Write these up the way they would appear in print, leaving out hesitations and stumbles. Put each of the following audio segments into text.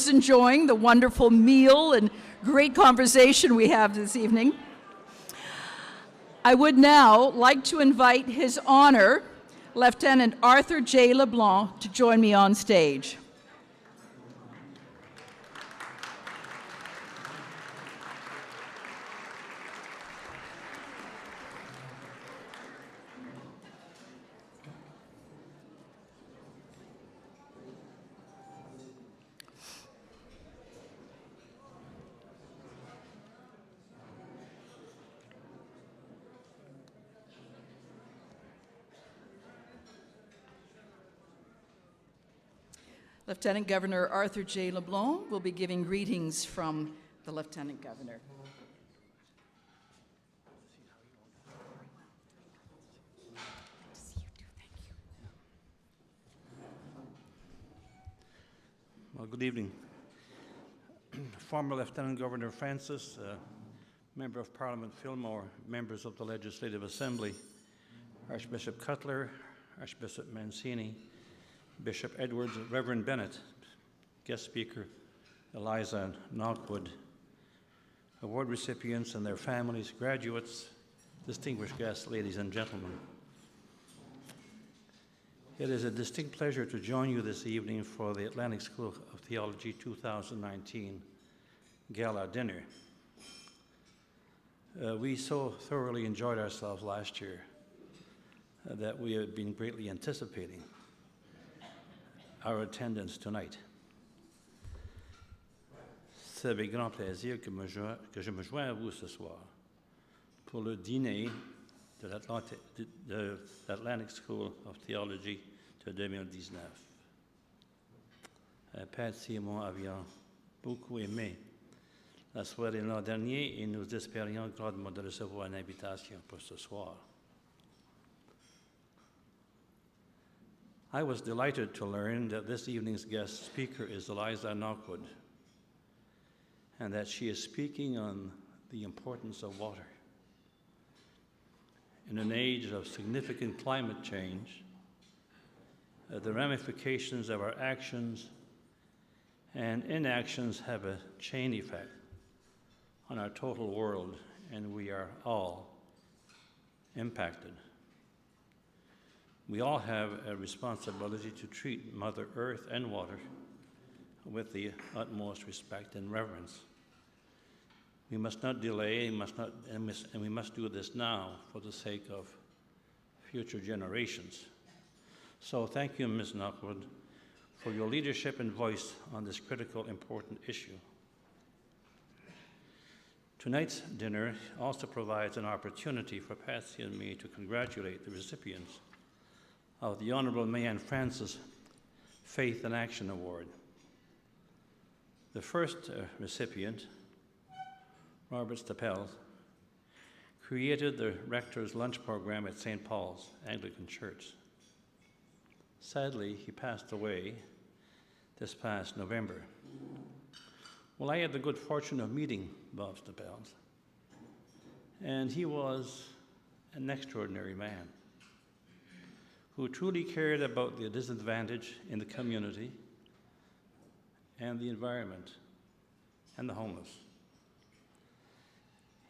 enjoying the wonderful meal and great conversation we have this evening. I would now like to invite His Honor, Lieutenant Arthur J. LeBlanc, to join me on stage. Lieutenant Governor Arthur J. LeBlanc will be giving greetings from the Lieutenant Governor. Well, good evening. Former Lieutenant Governor Francis, Member of Parliament Fillmore, members of the Legislative Assembly, Archbishop Cutler, Archbishop Mancini, Bishop Edwards, Reverend Bennett, guest speaker Eliza Knockwood, award recipients and their families, graduates, distinguished guests, ladies and gentlemen. It is a distinct pleasure to join you this evening for the Atlantic School of Theology 2019 Gala Dinner. We so thoroughly enjoyed ourselves last year that we have been greatly anticipating our attendance tonight. C'est avec grand plaisir que je me joins à vous ce soir pour le dîner de l'Atlantic School of Theology de 2019. Patsy et moi avions beaucoup aimé la soirée l'an dernier et nous espérions grandement de recevoir une invitation pour ce soir. I was delighted to learn that this evening's guest speaker is Eliza Knockwood, and that she is speaking on the importance of water. In an age of significant climate change, the ramifications of our actions and inactions have a chain effect on our total world, and we are all impacted. We all have a responsibility to treat Mother Earth and water with the utmost respect and reverence. We must not delay, and we must do this now for the sake of future generations. So thank you, Ms. Knockwood, for your leadership and voice on this critical, important issue. Tonight's dinner also provides an opportunity for Patsy and me to congratulate the recipients of the Honorable Marianne Francis Faith in Action Award. The first recipient, Robert Stapel, created the Rector's Lunch Program at St. Paul's Anglican Church. Sadly, he passed away this past November. Well, I had the good fortune of meeting Bob Stapel, and he was an extraordinary man who truly cared about the disadvantaged in the community and the environment and the homeless.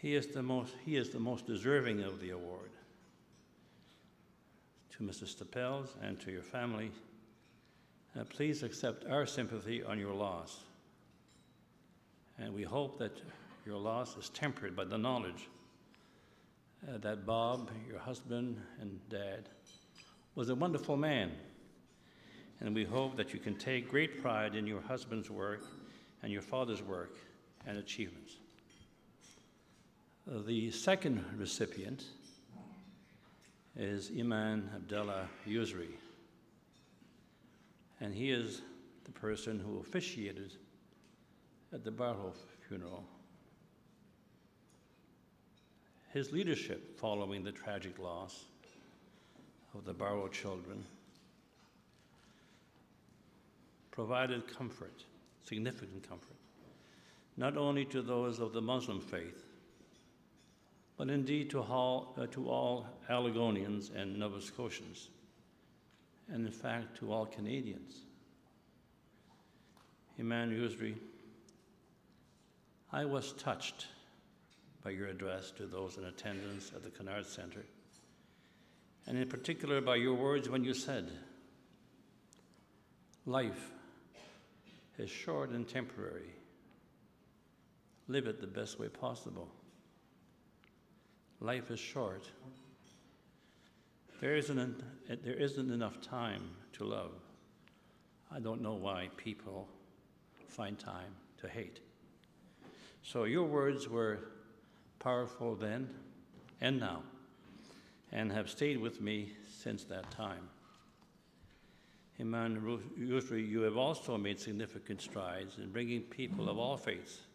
He is the most deserving of the award. To Mrs. Stapel and to your family, please accept our sympathy on your loss. And we hope that your loss is tempered by the knowledge that Bob, your husband and dad, was a wonderful man, and we hope that you can take great pride in your husband's work and your father's work and achievements. The second recipient is Iman Abdullah Yusri, and he is the person who officiated at the Barhow funeral. His leadership following the tragic loss of the Barrow children provided comfort, significant comfort, not only to those of the Muslim faith, but indeed to all Allegonians and Nova Scotians, and in fact to all Canadians. Emmanuel Usri, I was touched by your address to those in attendance at the Kennard Center, and in particular by your words when you said, "Life is short and temporary. Live it the best way possible." Life is short. There isn't enough time to love. I don't know why people find time to hate. So your words were powerful then and now, and have stayed with me since that time. Emmanuel Usri, you have also made significant strides in bringing people of all faiths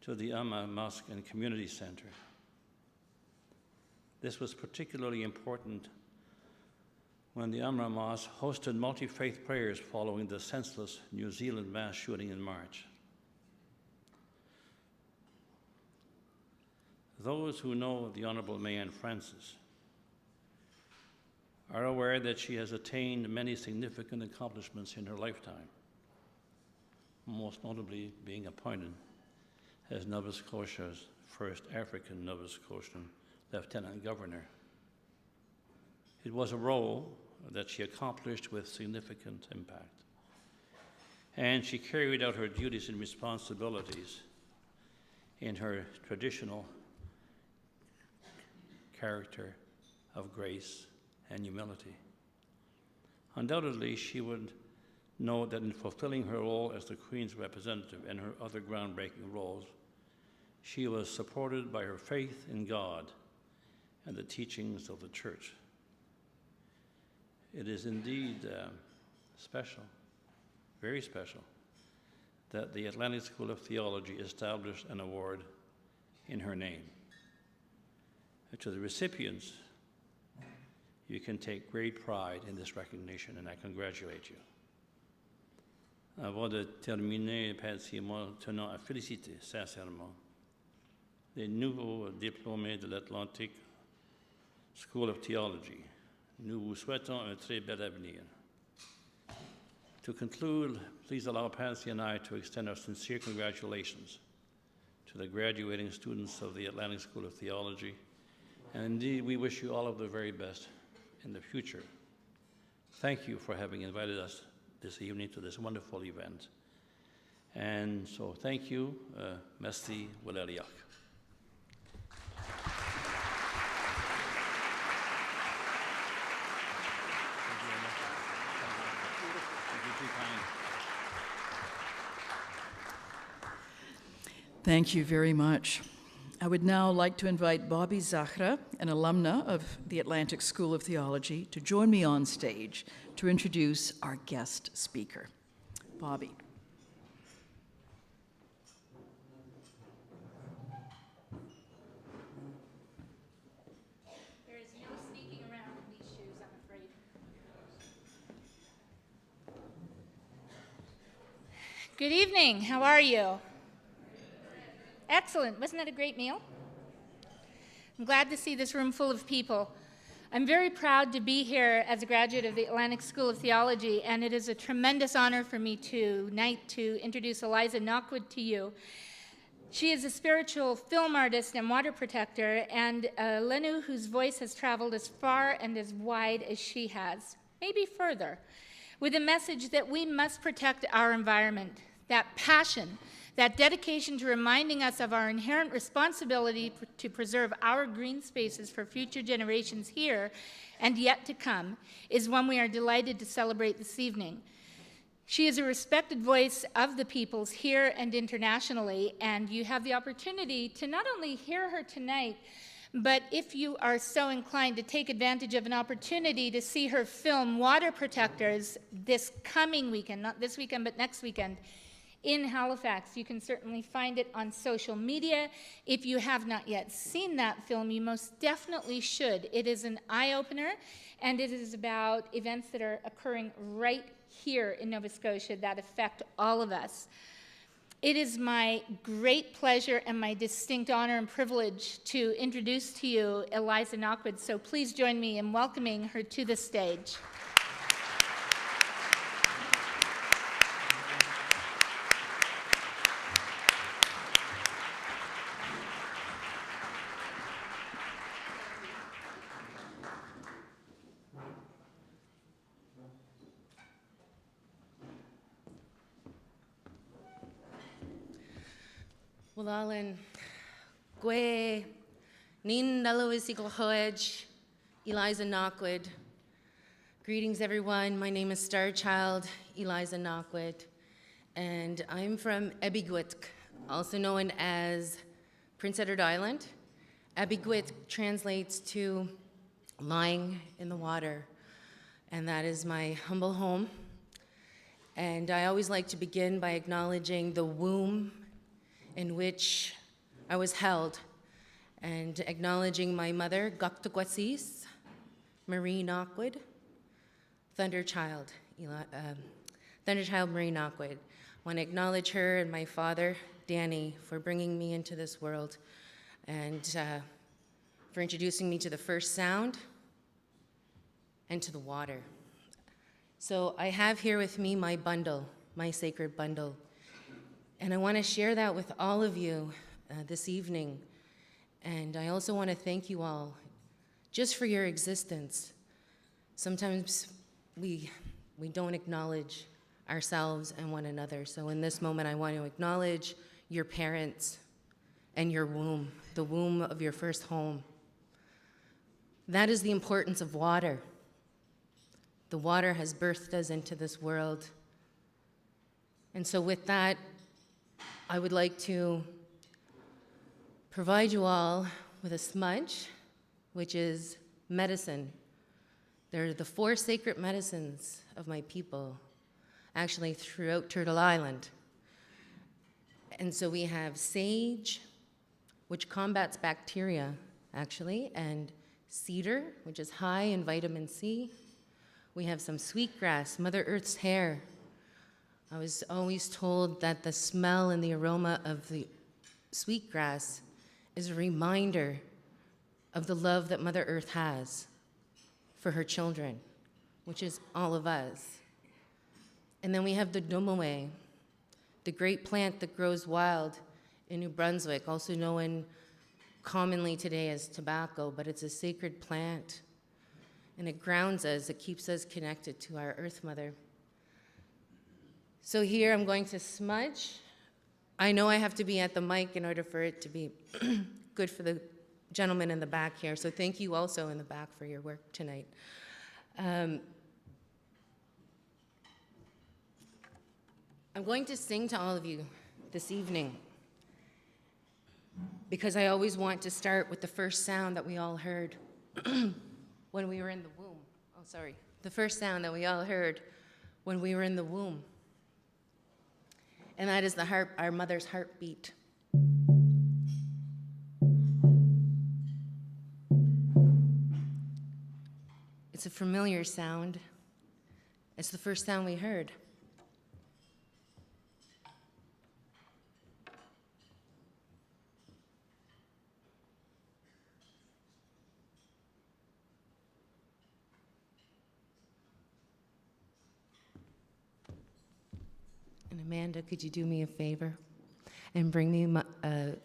to the Amma Mosque and Community Center. This was particularly important when the Amra Mosque hosted multi-faith prayers following the senseless New Zealand mass shooting in March. Those who know the Honorable Marianne Francis are aware that she has attained many significant accomplishments in her lifetime, most notably being appointed as Nova Scotia's first African Nova Scotian Lieutenant Governor. It was a role that she accomplished with significant impact, and she carried out her duties and responsibilities in her traditional character of grace and humility. Undoubtedly, she would know that in fulfilling her role as the Queen's representative and her other groundbreaking roles, she was supported by her faith in God and the teachings of the Church. It is indeed special, very special, that the Atlantic School of Theology established an award in her name. And to the recipients, you can take great pride in this recognition, and I congratulate you. Avant de terminer, Patsy et moi tenons à féliciter sincèrement les nouveaux diplômés de l'Atlantic School of Theology. Nous vous souhaitons un très bel avenir. To conclude, please allow Patsy and I to extend our sincere congratulations to the graduating students of the Atlantic School of Theology, and indeed we wish you all of the very best in the future. Thank you for having invited us this evening to this wonderful event. And so thank you, merci, Waleriak. Thank you very much. I would now like to invite Bobby Zahra, an alumna of the Atlantic School of Theology, to join me on stage to introduce our guest speaker. Bobby. There is no sneaking around in these shoes, I'm afraid. Good evening. How are you? Excellent. Wasn't that a great meal? I'm glad to see this room full of people. I'm very proud to be here as a graduate of the Atlantic School of Theology, and it is a tremendous honor for me tonight to introduce Eliza Knockwood to you. She is a spiritual film artist and water protector, and Lenu, whose voice has traveled as far and as wide as she has, maybe further, with a message that we must protect our environment, that passion, that dedication to reminding us of our inherent responsibility to preserve our green spaces for future generations here and yet to come is one we are delighted to celebrate this evening. She is a respected voice of the peoples here and internationally, and you have the opportunity to not only hear her tonight, but if you are so inclined to take advantage of an opportunity to see her film Water Protectors this coming weekend, not this weekend, but next weekend, in Halifax. You can certainly find it on social media. If you have not yet seen that film, you most definitely should. It is an eye-opener, and it is about events that are occurring right here in Nova Scotia that affect all of us. It is my great pleasure and my distinct honor and privilege to introduce to you Eliza Knockwood, so please join me in welcoming her to the stage. Walalan, Gwe, Nin Naloisikal Hoej, Eliza Knockwood. Greetings, everyone. My name is Star Child Eliza Knockwood, and I'm from Ebigwitk, also known as Prince Edward Island. Ebigwitk translates to lying in the water, and that is my humble home. And I always like to begin by acknowledging the womb in which I was held, and acknowledging my mother, Goktukwasis, Marie Knockwood, Thunderchild Marie Knockwood. I want to acknowledge her and my father, Danny, for bringing me into this world, and for introducing me to the first sound and to the water. So I have here with me my bundle, my sacred bundle. And I want to share that with all of you this evening. And I also want to thank you all just for your existence. Sometimes we don't acknowledge ourselves and one another. So in this moment, I want to acknowledge your parents and your womb, the womb of your first home. That is the importance of water. The water has birthed us into this world. And so with that, I would like to provide you all with a smudge, which is medicine. They're the 4 sacred medicines of my people, actually throughout Turtle Island. And so we have sage, which combats bacteria, actually, and cedar, which is high in vitamin C. We have some sweetgrass, Mother Earth's hair. I was always told that the smell and the aroma of the sweetgrass is a reminder of the love that Mother Earth has for her children, which is all of us. And then we have the domoe, the great plant that grows wild in New Brunswick, also known commonly today as tobacco, but it's a sacred plant. And it grounds us, it keeps us connected to our Earth Mother. So here I'm going to smudge. I know I have to be at the mic in order for it to be good for the gentleman in the back here, so thank you also in the back for your work tonight. I'm going to sing to all of you this evening because I always want to start with the first sound that we all heard when we were in the womb. Oh, sorry. The first sound that we all heard when we were in the womb. And that is the heart, our mother's heartbeat. It's a familiar sound. It's the first sound we heard. And Amanda, could you do me a favor and bring me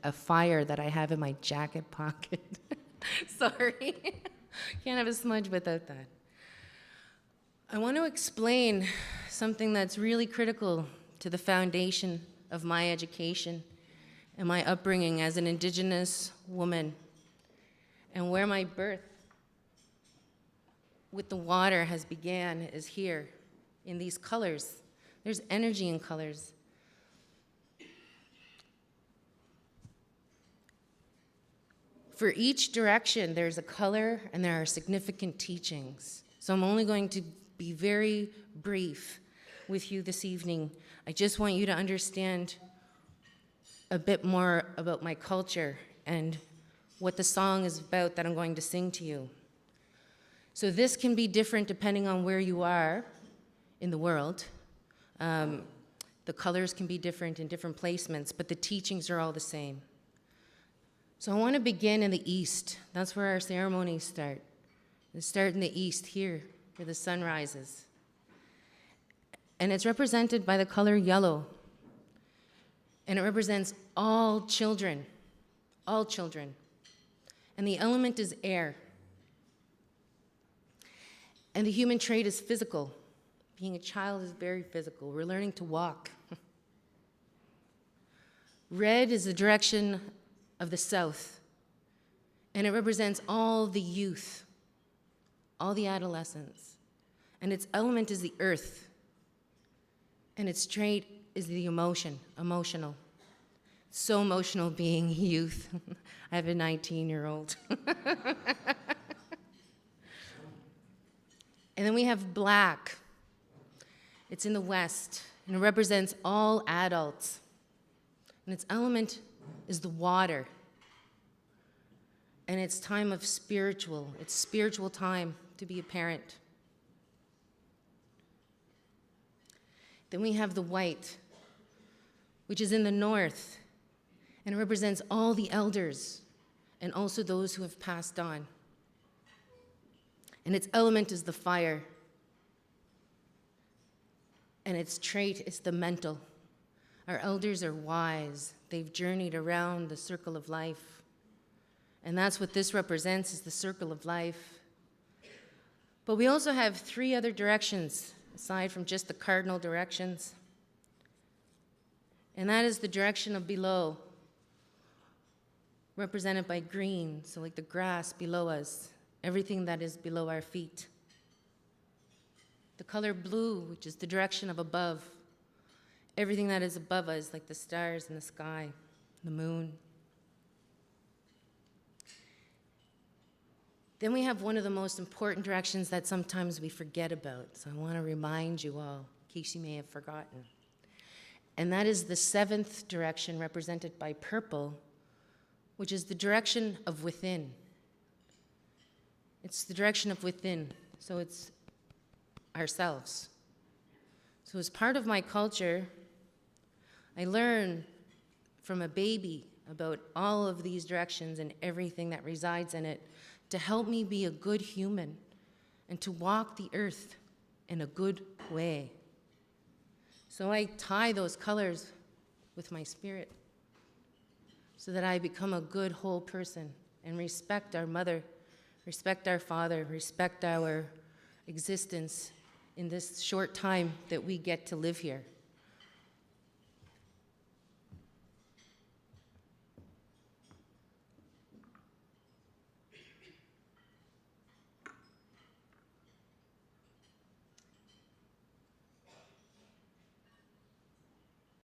a fire that I have in my jacket pocket? Sorry, can't have a smudge without that. I want to explain something that's really critical to the foundation of my education and my upbringing as an Indigenous woman, and where my birth with the water has began is here in these colors. There's energy in colors. For each direction, there's a color and there are significant teachings. So I'm only going to be very brief with you this evening. I just want you to understand a bit more about my culture and what the song is about that I'm going to sing to you. So this can be different depending on where you are in the world. The colors can be different in different placements, but the teachings are all the same. So I want to begin in the east. That's where our ceremonies start. They start in the east here, where the sun rises. And it's represented by the color yellow. And it represents all children, all children. And the element is air. And the human trait is physical. Being a child is very physical. We're learning to walk. Red is the direction of the south, and it represents all the youth, all the adolescents. And its element is the earth, and its trait is the emotional. So emotional being youth. I have a 19-year-old. And then we have black. It's in the west, and it represents all adults. And its element is the water. And it's time of it's spiritual time to be a parent. Then we have the white, which is in the north, and it represents all the elders and also those who have passed on. And its element is the fire. And its trait is the mental. Our elders are wise. They've journeyed around the circle of life. And that's what this represents, is the circle of life. But we also have 3 other directions, aside from just the cardinal directions. And that is the direction of below, represented by green, so like the grass below us, everything that is below our feet. The color blue, which is the direction of above, everything that is above us, like the stars in the sky, the moon. Then we have one of the most important directions that sometimes we forget about, so I want to remind you all, in case you may have forgotten. And that is the 7th direction, represented by purple, which is the direction of within. It's the direction of within, so it's ourselves. So as part of my culture, I learn from a baby about all of these directions and everything that resides in it to help me be a good human and to walk the earth in a good way. So I tie those colors with my spirit so that I become a good whole person and respect our mother, respect our father, respect our existence in this short time that we get to live here.